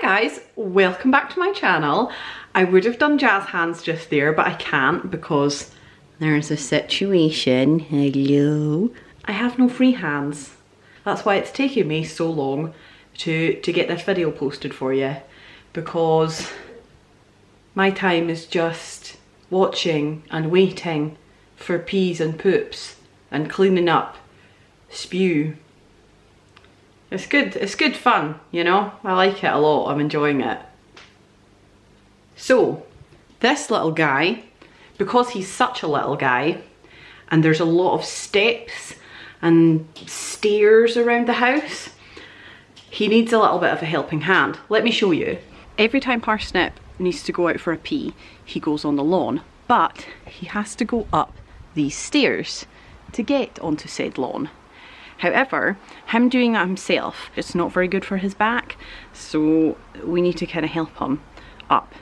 guys, welcome back to my channel. I would have done jazz hands just there, but I can't because there's a situation. Hello. I have no free hands. That's why it's taken me so long to get this video posted for you, because my time is just watching and waiting for pees and poops and cleaning up spew. It's good fun, you know? I like it a lot, I'm enjoying it. So, this little guy, because he's such a little guy, and there's a lot of steps and stairs around the house, he needs a little bit of a helping hand. Let me show you. Every time Parsnip needs to go out for a pee, he goes on the lawn, but he has to go up these stairs to get onto said lawn. However, him doing that himself, it's not very good for his back, so we need to kind of help him up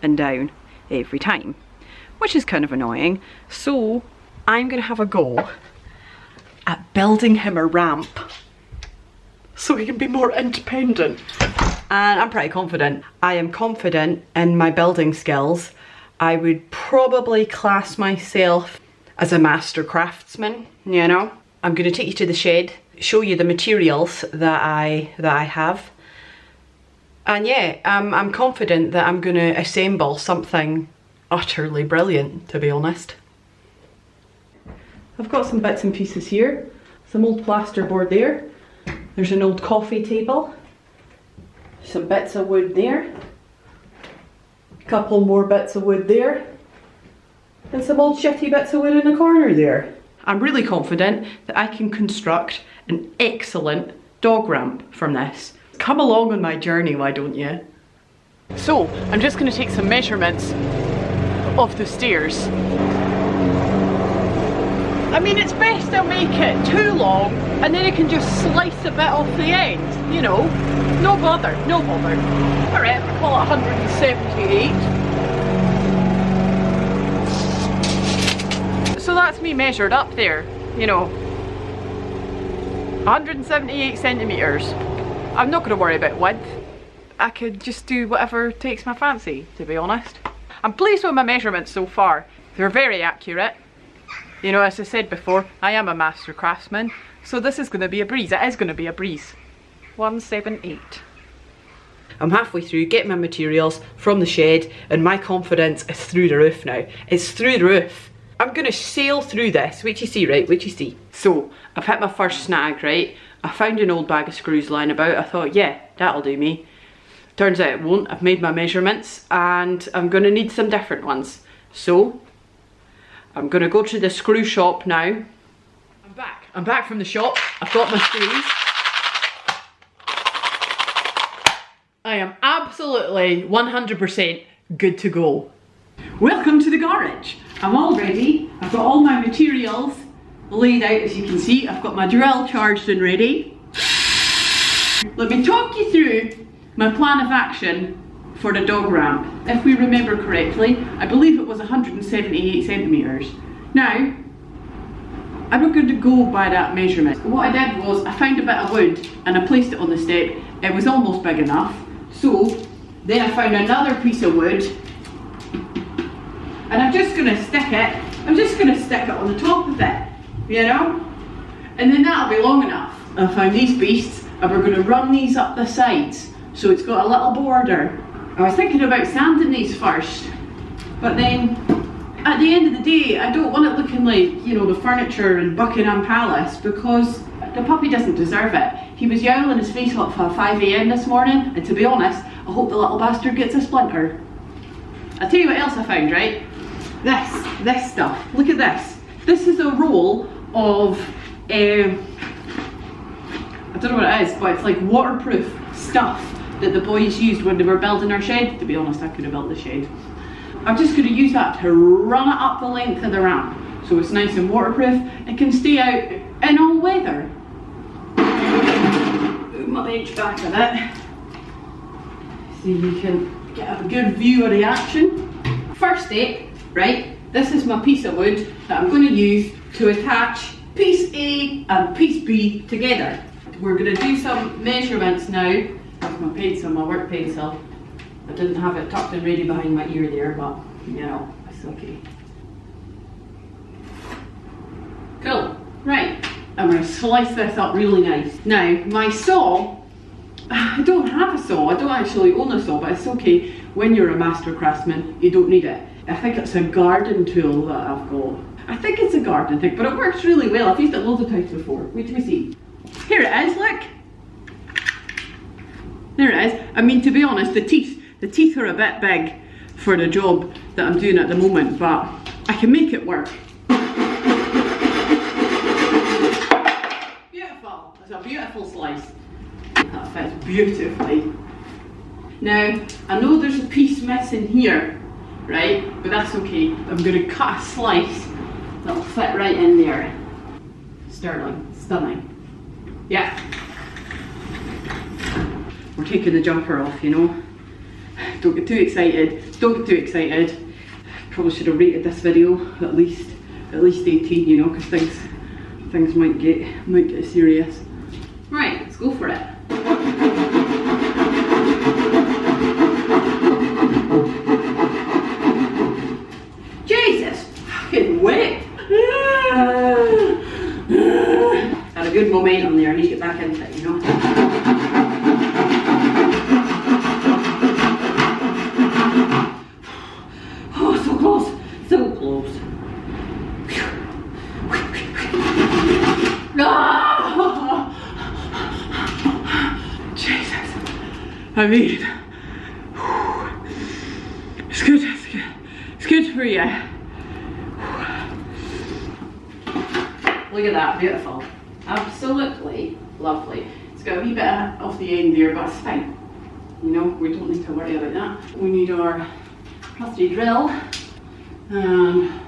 and down every time, which is kind of annoying. So I'm going to have a go at building him a ramp so he can be more independent. And I'm pretty confident. I am confident in my building skills. I would probably class myself as a master craftsman, you know. I'm going to take you to the shed, show you the materials that I have, and yeah, I'm confident that I'm going to assemble something utterly brilliant, to be honest. I've got some bits and pieces here, some old plasterboard there, there's an old coffee table, some bits of wood there, a couple more bits of wood there, and some old shitty bits of wood in the corner there. I'm really confident that I can construct an excellent dog ramp from this. Come along on my journey, why don't you? So, I'm just going to take some measurements of the stairs. I mean, it's best to make it too long and then you can just slice a bit off the end, you know. No bother, no bother. Alright, I'm going to call it 178. So that's me measured up there, you know, 178 centimetres. I'm not going to worry about width. I could just do whatever takes my fancy, to be honest. I'm pleased with my measurements so far. They're very accurate. You know, as I said before, I am a master craftsman, so this is going to be a breeze. It is going to be a breeze. 178. I'm halfway through getting my materials from the shed, and my confidence is through the roof now. It's through the roof. I'm going to sail through this, wait you see, right, wait you see. So, I've hit my first snag, right? I found an old bag of screws lying about. I thought, yeah, that'll do me. Turns out it won't. I've made my measurements and I'm going to need some different ones. So, I'm going to go to the screw shop now. I'm back from the shop. I've got my screws. I am absolutely 100% good to go. Welcome to the garage. I'm all ready. I've got all my materials laid out, as you can see. I've got my drill charged and ready. Let me talk you through my plan of action for the dog ramp. If we remember correctly, I believe it was 178 centimetres. Now, I'm not going to go by that measurement. What I did was I found a bit of wood and I placed it on the step. It was almost big enough. So, then I found another piece of wood. And I'm just going to stick it on the top of it, you know? And then that'll be long enough. I found these beasts and we're going to run these up the sides so it's got a little border. I was thinking about sanding these first, but then at the end of the day I don't want it looking like, you know, the furniture in Buckingham Palace, because the puppy doesn't deserve it. He was yowling his face off at 5 AM this morning, and to be honest, I hope the little bastard gets a splinter. I'll tell you what else I found, right? This stuff. Look at this. This is a roll of, I don't know what it is, but it's like waterproof stuff that the boys used when they were building our shed. To be honest, I could have built the shed. I'm just going to use that to run it up the length of the ramp. So it's nice and waterproof. It can stay out in all weather. Move my bench back a bit so you can get a good view of the action. First step, right, this is my piece of wood that I'm going to use to attach piece A and piece B together. We're going to do some measurements now with my pencil, my work pencil. I didn't have it tucked in ready behind my ear there, but you know, it's okay. Cool. Right, I'm going to slice this up really nice. Now, my saw, I don't have a saw. I don't actually own a saw, but it's okay. When you're a master craftsman, you don't need it. I think it's a garden tool that I've got. I think it's a garden thing, but it works really well. I've used it loads of times before. Wait till we see. Here it is, look. There it is. I mean, to be honest, the teeth are a bit big for the job that I'm doing at the moment, but I can make it work. Beautiful. It's a beautiful slice. That fits beautifully. Now, I know there's a piece missing here, right? But that's okay. I'm going to cut a slice that'll fit right in there. Sterling. Stunning. Yeah. We're taking the jumper off, you know. Don't get too excited. Don't get too excited. Probably should have rated this video at least 18, you know, because things might get serious. Right, let's go for it. Jesus, fucking wet. Had a good momentum there. I need to get back into it, you know. Oh, so close, so close. Jesus, I mean, it's good, it's good for you. Look at that, beautiful. Absolutely lovely. It's got a wee bit off the end there, but it's fine. You know, we don't need to worry about that. We need our trusty drill and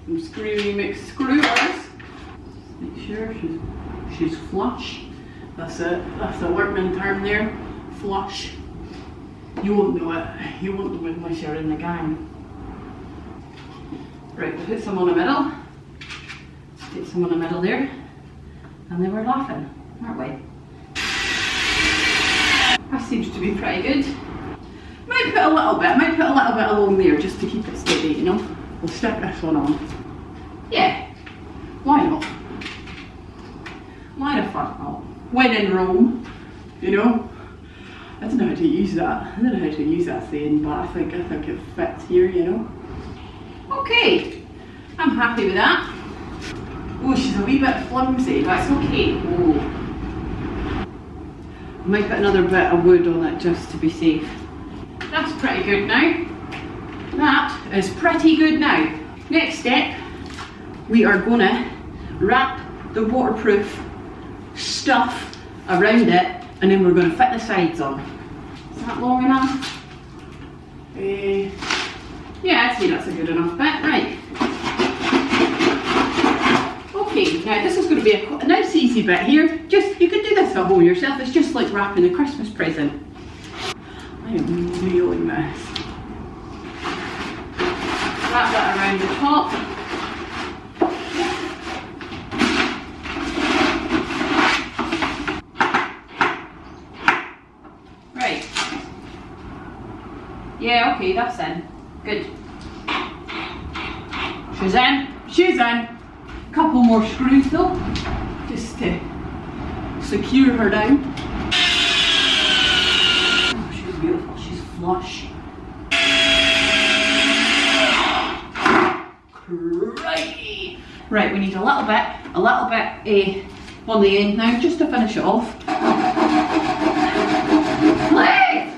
some screwy mixed screwers. Make sure she's flush. That's a workman term there. Flush. You won't know it. You won't know it unless you're in the gang. Right, we'll put some on the middle. Get some on the middle there. And then we're laughing, aren't we? That seems to be pretty good. Might put a little bit along there just to keep it steady, you know. We'll stick this one on. Yeah, why not? Why the fuck not? When in Rome, you know. I don't know how to use that. I don't know how to use that saying, but I think it fits here, you know. Okay, I'm happy with that. Oh, she's a wee bit flimsy, but it's okay. Oh. I might put another bit of wood on it just to be safe. That's pretty good now. That is pretty good now. Next step, we are gonna wrap the waterproof stuff around it, and then we're gonna fit the sides on. Is that long enough? Yeah, I'd say that's a good enough bit. Right. Okay, now this is going to be a nice easy bit here. Just, you could do this at home yourself. It's just like wrapping a Christmas present. I am nailing this. Wrap that around the top. Right. Yeah, okay, that's in. Good. She's in. She's in. Couple more screws though, just to secure her down. Oh, she's beautiful, she's flush. Crikey. Right, we need a little bit on the end now, just to finish it off. Please!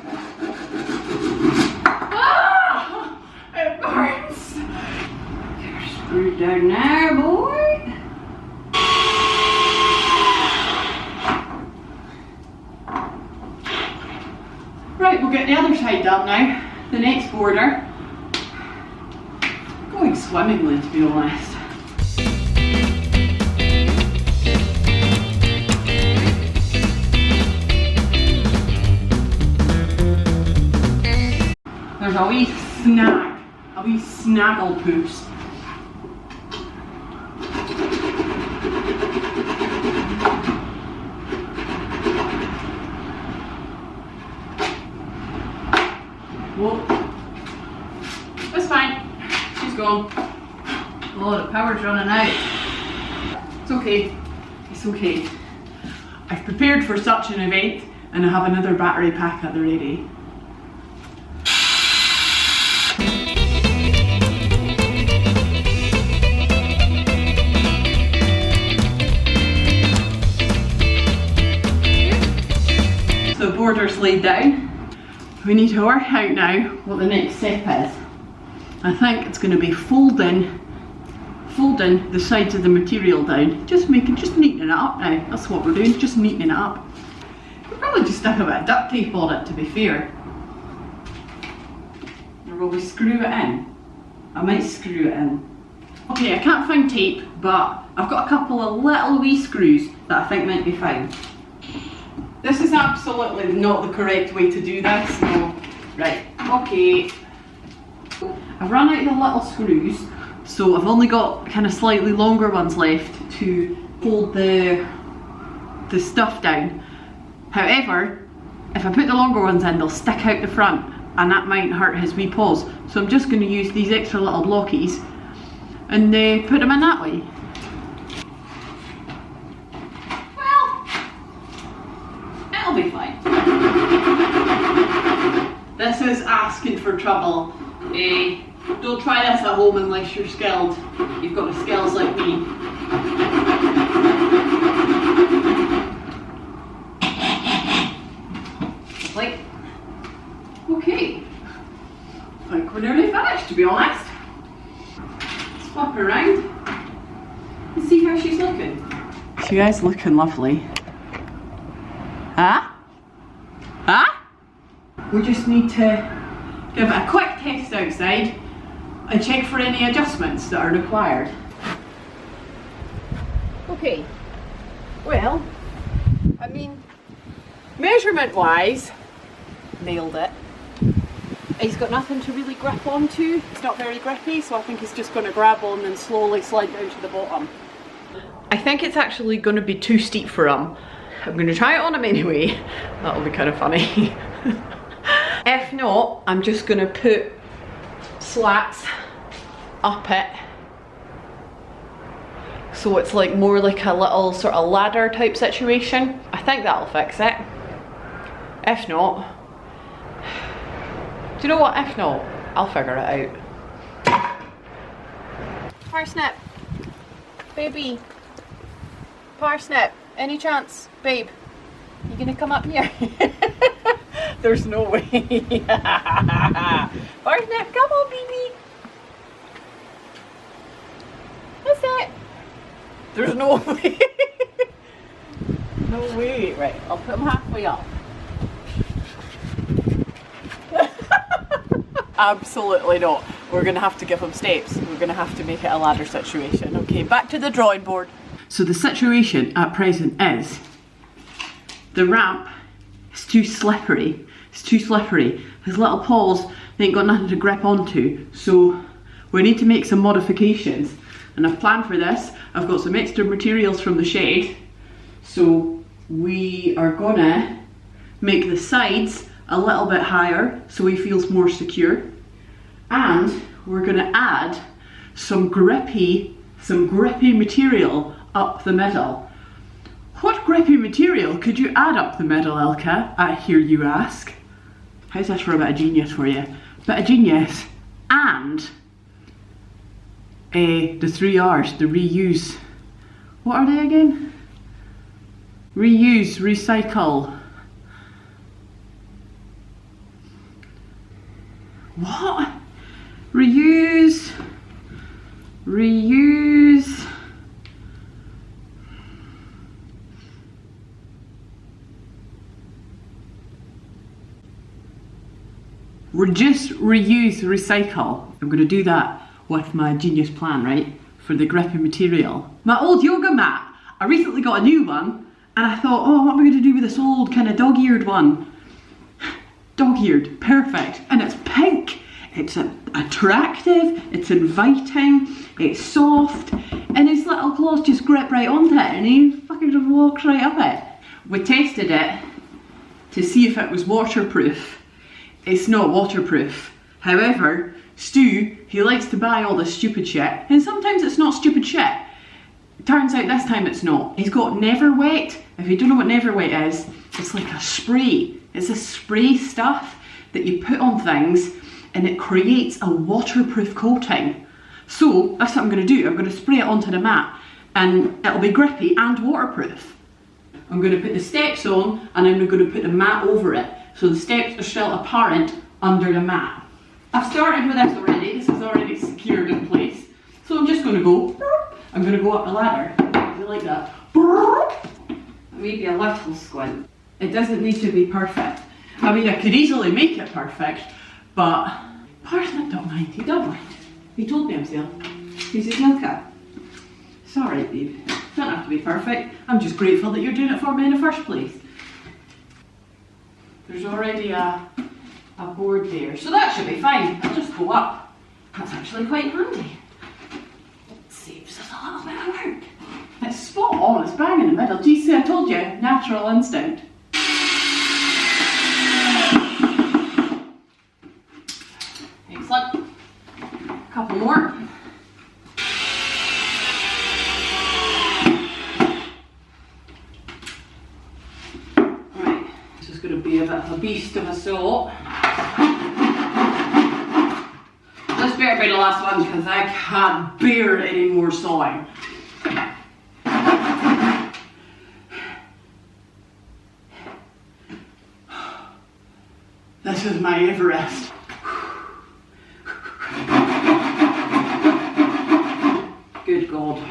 Ah, it burns. Get her screwed down there, boy. Right, we'll get the other side done now, the next border. Going swimmingly, to be honest. There's a wee snaggle poos. Whoa. It's fine. She's gone. Oh, the power's running out. It's okay. It's okay. I've prepared for such an event and I have another battery pack at the ready. So the border's laid down. We need to work out now what the next step is. I think it's going to be folding the sides of the material down. Just neatening it up now. That's what we're doing, just neatening it up. We'll probably just stick a bit of duct tape on it, to be fair. Or will we screw it in? I might screw it in. Okay, I can't find tape, but I've got a couple of little wee screws that I think might be fine. This is absolutely not the correct way to do this. No. Right, okay. I've run out of the little screws, so I've only got kind of slightly longer ones left to hold the stuff down. However, if I put the longer ones in, they'll stick out the front and that might hurt his wee paws. So I'm just going to use these extra little blockies and put them in that way. Well, it'll be fine. This is asking for trouble. Don't try this at home unless you're skilled. You've got the skills like me. Like, okay. I think we're nearly finished, to be honest. Let's flip her around and see how she's looking. She is looking lovely. Huh? Huh? We just need to give it a quick test outside and check for any adjustments that are required. Okay, well, I mean, measurement wise, nailed it. He's got nothing to really grip onto. It's not very grippy, so I think he's just going to grab on and slowly slide down to the bottom. I think it's actually going to be too steep for him. I'm going to try it on him anyway. That'll be kind of funny. If not, I'm just going to put slats up it so it's like more like a little sort of ladder type situation. I think that'll fix it. If not, do you know what? If not, I'll figure it out. Parsnip, baby, Parsnip, any chance, babe? You gonna come up here? There's no way. Parsnip, come on, baby. That's it. There's no way. No way. Right, I'll put him halfway up. Absolutely not. We're going to have to give him steps. We're going to have to make it a ladder situation. Okay, back to the drawing board. So the situation at present is the ramp is too slippery. It's too slippery. His little paws, they ain't got nothing to grip onto. So we need to make some modifications. And I've planned for this. I've got some extra materials from the shed. So we are gonna make the sides a little bit higher so he feels more secure. And we're gonna add some grippy material up the middle. What grippy material could you add up the middle, Elka? I hear you ask. How's this for a bit of genius for you? Bit of genius and the 3 R's, the reuse. What are they again? Reuse, recycle. What? Reuse, reuse. Reduce, reuse, recycle. I'm going to do that with my genius plan, right? For the grippy material. My old yoga mat, I recently got a new one and I thought, oh, what am I going to do with this old kind of dog-eared one? Dog-eared, perfect. And it's pink. It's attractive, it's inviting, it's soft, and his little claws just grip right onto it and he fucking just walks right up it. We tested it to see if it was waterproof. it's not waterproof. However, Stu, he likes to buy all this stupid shit, and sometimes it's not stupid shit. Turns out this time it's not. He's got Never Wet. If you don't know what Never Wet is, it's like a spray. It's a spray stuff that you put on things and it creates a waterproof coating. So that's what I'm going to do. I'm going to spray it onto the mat and it'll be grippy and waterproof. I'm going to put the steps on and then we're going to put the mat over it. So the steps are still apparent under the mat. I've started with this already. This is already secured in place. So I'm just going to go. I'm going to go up the ladder. Do you like that? Maybe a little squint. It doesn't need to be perfect. I mean, I could easily make it perfect, but Parsnip don't mind. He don't mind. He told me himself. He's a young cat. It's alright, babe. Don't have to be perfect. I'm just grateful that you're doing it for me in the first place. There's already a board there, so that should be fine. I'll just go up. That's actually quite handy. Saves us a little bit of work. It's spot on, it's bang in the middle. Do you see, I told you, natural instinct. Excellent. A couple more. Right, this is going to be a bit of a beast of a saw. This better be the last one because I can't bear any more sawing. This is my Everest. Good God.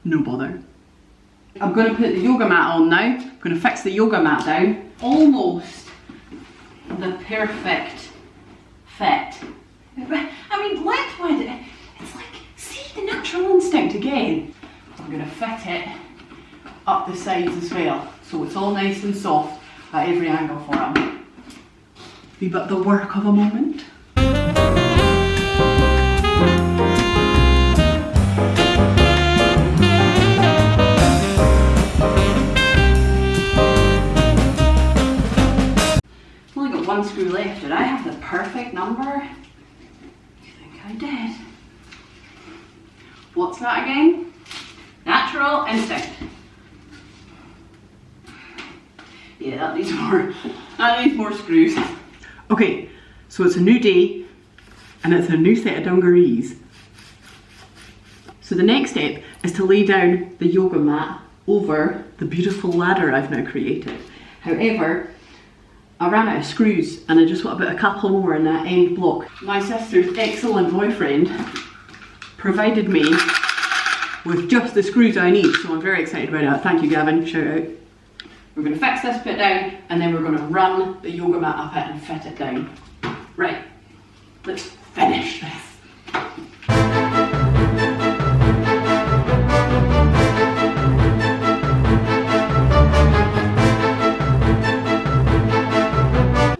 No bother. I'm going to put the yoga mat on now. I'm going to fix the yoga mat down. Almost the perfect fit. I mean, lengthwise, it's like, see the natural instinct again. I'm going to fit it up the sides as well, so it's all nice and soft at every angle for him. Be but the work of a moment. I've only got one screw left. Did I have the perfect number? I did. What's that again? Natural instinct. Yeah, that needs more. That needs more screws. Okay, so it's a new day and it's a new set of dungarees. So the next step is to lay down the yoga mat over the beautiful ladder I've now created. However, I ran out of screws and I just want to put a couple more in that end block. My sister's excellent boyfriend provided me with just the screws I need, so I'm very excited about that. Thank you, Gavin, shout out. We're going to fix this bit down and then we're going to run the yoga mat up it and fit it down. Right, let's finish this.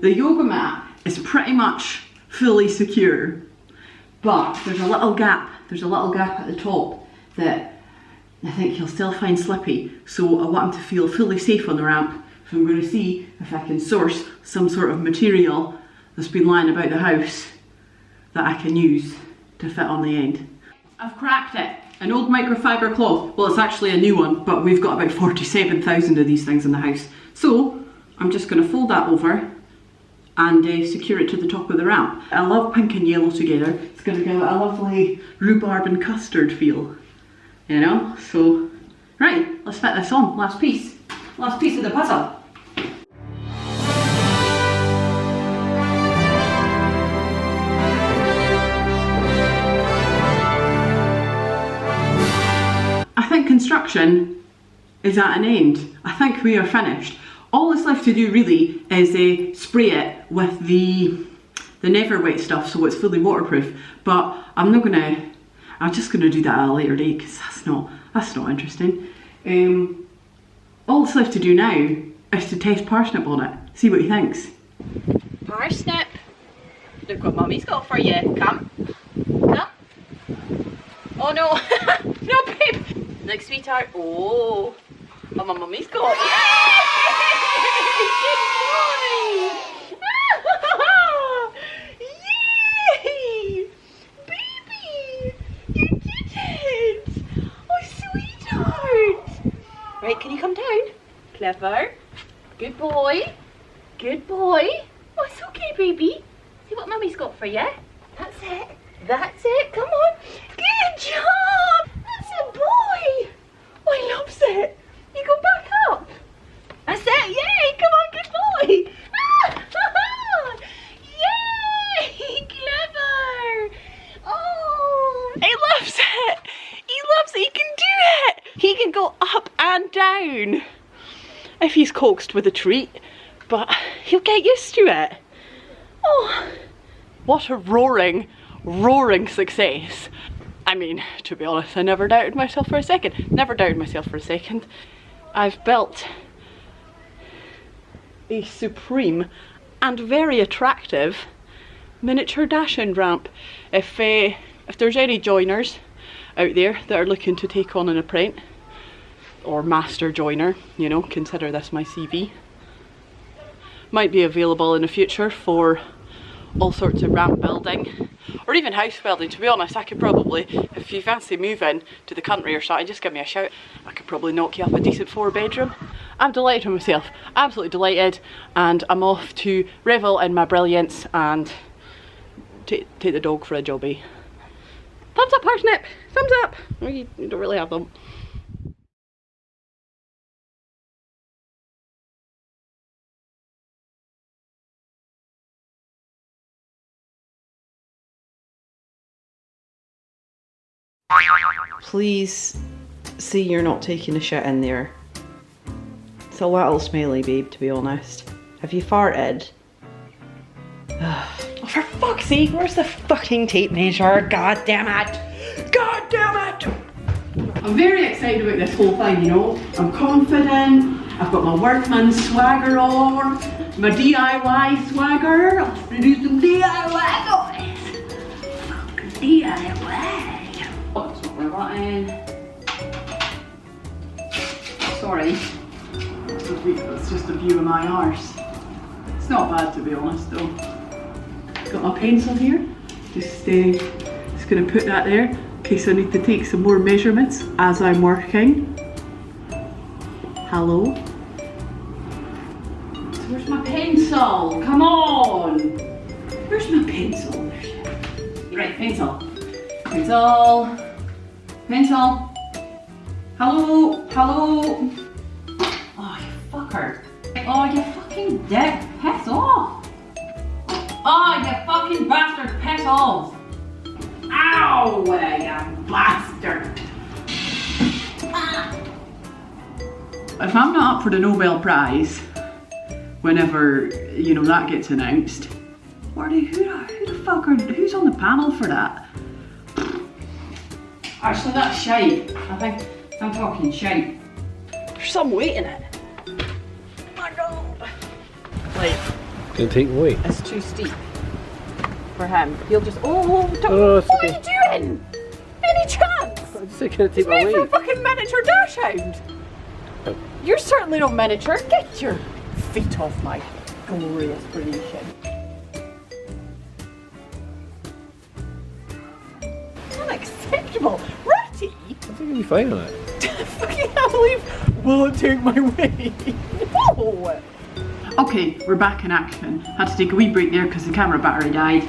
The yoga mat is pretty much fully secure, but there's a little gap at the top that I think he'll still find slippy, so I want him to feel fully safe on the ramp. So I'm going to see if I can source some sort of material that's been lying about the house that I can use to fit on the end. I've cracked it. An old microfiber cloth. Well, it's actually a new one, but we've got about 47,000 of these things in the house. So I'm just going to fold that over and secure it to the top of the ramp. I love pink and yellow together. It's going to give it a lovely rhubarb and custard feel, you know? So, right, let's fit this on. Last piece of the puzzle. I think construction is at an end. I think we are finished. All that's left to do really is spray it with the Never Wet stuff so it's fully waterproof, but I'm just gonna do that at a later date because that's not interesting. All that's left to do now is to test Parsnip on it, see what he thinks. Parsnip, look what Mummy's got for you. Come. Oh no. No, babe. Look, sweetheart. Oh. Oh, my mummy's got it. Good boy. Yay! Baby! You did it! Oh, sweetheart! Right, can you come down? Clever. Good boy. Good boy. Oh, it's okay, baby. See what mummy's got for you? That's it. That's it. Come on. Good job. That's a boy. Oh, he loves it. You go back up. That's it. Yay. Come on, good boy. Yay. Clever. Oh, he loves it. He loves it. He can do it. He can go up and down if he's coaxed with a treat, but he'll get used to it. Oh, what a roaring success. I mean, to be honest, I never doubted myself for a second. Never doubted myself for a second. I've built a supreme and very attractive miniature Dachshund ramp. If there's any joiners out there that are looking to take on an apprentice or master joiner, you know, consider this my CV. Might be available in the future for all sorts of ramp building or even house building. To be honest, I could probably, if you fancy moving to the country or something, just give me a shout. I could probably knock you up a decent 4-bedroom. I'm delighted with myself, absolutely delighted, and I'm off to revel in my brilliance and take the dog for a jobbie. Thumbs up, Parsnip! Thumbs up! Oh, you don't really have them. Please see you're not taking a shit in there. It's a little smelly, babe, to be honest. Have you farted? Oh, for fuck's sake, where's the fucking tape measure? God damn it! God damn it! I'm very excited about this whole thing, you know. I'm confident, I've got my workman swagger on, my DIY swagger. I'm gonna do some DIY, guys. DIY. Oh, it's not my button. Sorry. It's just a view of my arse. It's not bad, to be honest, though. Got my pencil here. Just gonna put that there in case I need to take some more measurements as I'm working. Hello. So where's my pencil? Come on. Where's my pencil? Right, pencil. Pencil. Pencil. Hello. Hello. Oh, you fucker. Oh, you fucking dick. Piss off. Oh, you fucking bastard. Piss off. Ow, you bastard. Ah. If I'm not up for the Nobel Prize, whenever, you know, that gets announced, who the fuck who's on the panel for that? Actually, that's shite. I think I'm talking shite. There's some weight in it. My God. Like, can you take the weight? It's too steep for him. He'll just, what are you doing? Any chance? I'm just gonna take my He's made weight. for a fucking miniature Dachshund. Oh. You're certainly not miniature. Get your feet off my glorious creation. Unacceptable. Ratty. I think you'll be fine on it. Fucking hell, will it take my weight? No. Okay, we're back in action. Had to take a wee break there because the camera battery died.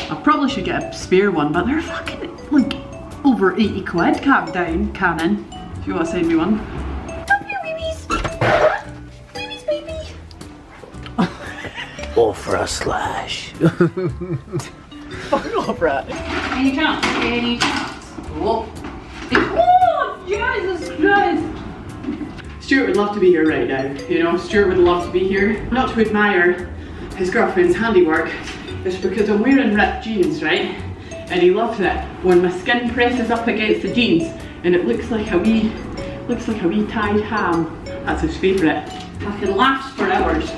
I probably should get a spare one, but they're fucking like over 80 quid. Calm down, Canon. If you want to send me one. Come here, babies. Babies, baby. Oh, for a slash. Fuck off, rat. Any chance? Any chance? Whoa. Oh, Jesus Christ. Stuart would love to be here right now, you know, Stuart would love to be here. Not to admire his girlfriend's handiwork, it's because I'm wearing ripped jeans, right? And he loves it when my skin presses up against the jeans and it looks like a wee tied ham. That's his favourite. Fucking laughs for hours.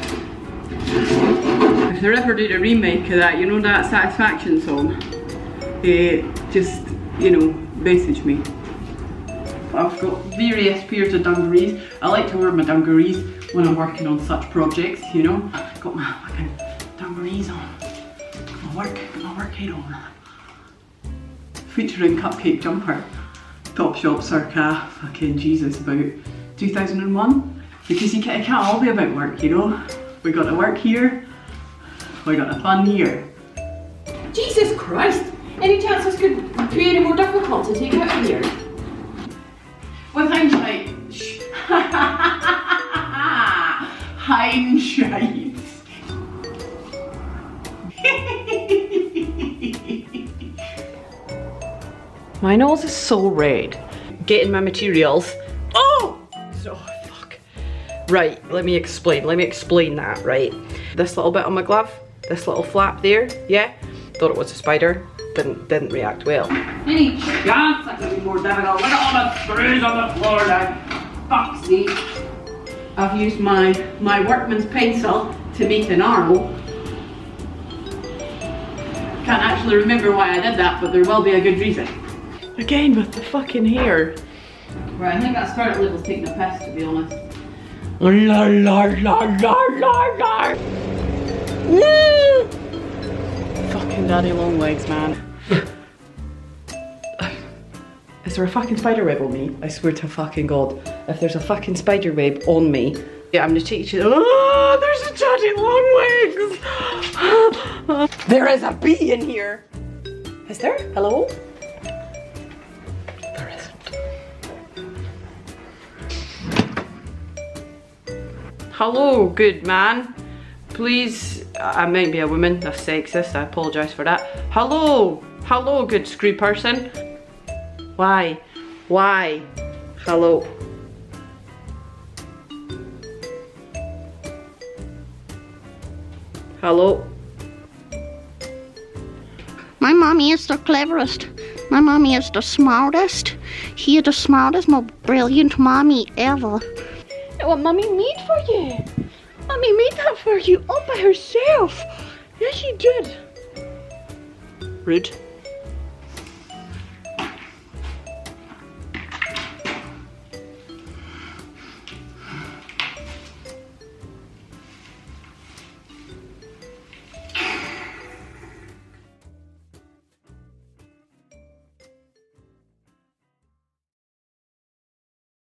If they ever did a remake of that, you know that Satisfaction song? Just you know, message me. I've got various pairs of dungarees. I like to wear my dungarees when I'm working on such projects, you know. I've got my fucking dungarees on. Got my work head on. Featuring cupcake jumper. Topshop circa fucking Jesus, about 2001. Because you can't all be about work, you know. We got to work here. We got to fun here. Jesus Christ! Any chance this could be any more difficult to take out of here? With hindsight. Hindsight. My nose is so red. Getting my materials. Oh! Fuck. Right, let me explain that, right? This little bit on my glove, this little flap there, yeah? Thought it was a spider, didn't react well. Any chance that could be more difficult? Look at all the screws on the floor now. Fuck's sake. I've used my workman's pencil to make an arrow. Can't actually remember why I did that, but there will be a good reason. Again with the fucking hair. Right, I think that spirit level's taking a piss, to be honest. La la la la la la. Fucking daddy long legs, man. Is there a fucking spider web on me? I swear to fucking God. If there's a fucking spider web on me, yeah, I'm gonna take you. Oh, there's a daddy long legs. There is a bee in here. Is there? Hello? There isn't. Hello, good man. Please, I might be a woman, that's sexist, I apologise for that. Hello, hello, good screw person. Why? Why? Hello. Hello. My mommy is the cleverest. My mommy is the smartest. She is the smartest, most brilliant mommy ever. What mommy made for you? Mommy made that for you all by herself. Yes, she did. Rude.